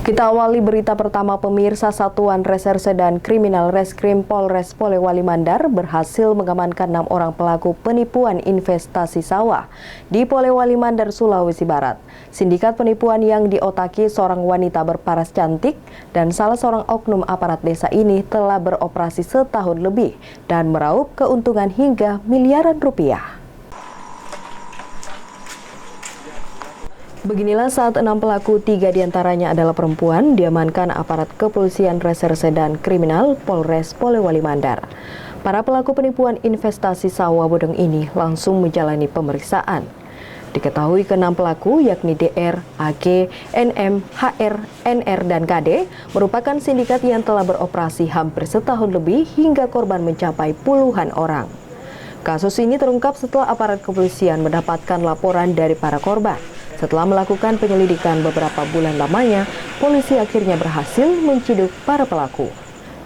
Kita awali berita pertama pemirsa. Satuan Reserse dan Kriminal Reskrim Polres Polewali Mandar berhasil mengamankan 6 orang pelaku penipuan investasi sawah di Polewali Mandar, Sulawesi Barat. Sindikat penipuan yang diotaki seorang wanita berparas cantik dan salah seorang oknum aparat desa ini telah beroperasi setahun lebih dan meraup keuntungan hingga miliaran rupiah. Beginilah saat 6 pelaku, 3 diantaranya adalah perempuan, diamankan aparat kepolisian reserse dan kriminal Polres Polewali Mandar. Para pelaku penipuan investasi sawah bodong ini langsung menjalani pemeriksaan. Diketahui ke-6 pelaku yakni DR, AG, NM, HR, NR, dan KD merupakan sindikat yang telah beroperasi hampir setahun lebih hingga korban mencapai puluhan orang. Kasus ini terungkap setelah aparat kepolisian mendapatkan laporan dari para korban. Setelah melakukan penyelidikan beberapa bulan lamanya, polisi akhirnya berhasil menciduk para pelaku.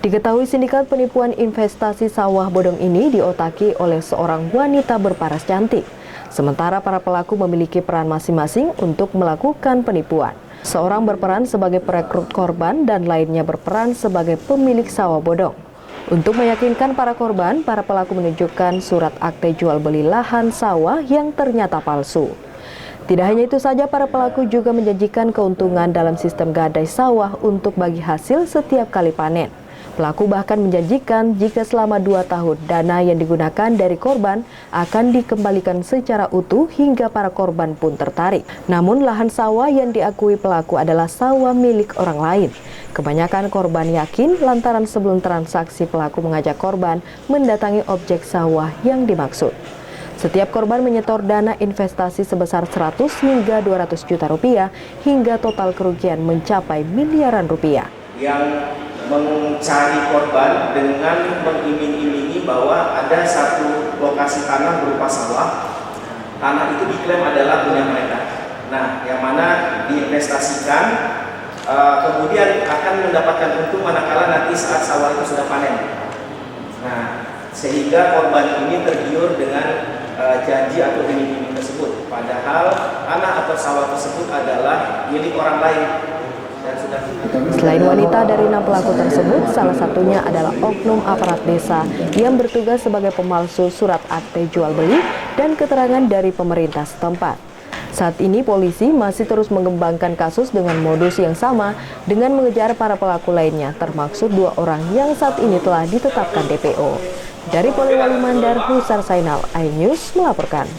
Diketahui sindikat penipuan investasi sawah bodong ini diotaki oleh seorang wanita berparas cantik. Sementara para pelaku memiliki peran masing-masing untuk melakukan penipuan. Seorang berperan sebagai perekrut korban dan lainnya berperan sebagai pemilik sawah bodong. Untuk meyakinkan para korban, para pelaku menunjukkan surat akte jual beli lahan sawah yang ternyata palsu. Tidak hanya itu saja, para pelaku juga menjanjikan keuntungan dalam sistem gadai sawah untuk bagi hasil setiap kali panen. Pelaku bahkan menjanjikan jika selama 2 tahun dana yang digunakan dari korban akan dikembalikan secara utuh hingga para korban pun tertarik. Namun lahan sawah yang diakui pelaku adalah sawah milik orang lain. Kebanyakan korban yakin lantaran sebelum transaksi pelaku mengajak korban mendatangi objek sawah yang dimaksud. Setiap korban menyetor dana investasi sebesar 100 hingga 200 juta rupiah hingga total kerugian mencapai miliaran rupiah. Yang mencari korban dengan mengiming-imingi bahwa ada satu lokasi tanah berupa sawah. Tanah itu diklaim adalah punya mereka. Nah, yang mana diinvestasikan kemudian akan mendapatkan untung manakala nanti saat sawah itu sudah panen. Nah, sehingga korban ini tergiur dengan janji atau iming-iming tersebut, padahal tanah atau sawah tersebut adalah milik orang lain. Selain wanita, dari 6 pelaku tersebut, salah satunya adalah oknum aparat desa yang bertugas sebagai pemalsu surat akte jual beli dan keterangan dari pemerintah setempat. Saat ini polisi masih terus mengembangkan kasus dengan modus yang sama dengan mengejar para pelaku lainnya, termasuk 2 orang yang saat ini telah ditetapkan DPO. Dari Polewali Mandar, Husar Sainal, iNews melaporkan.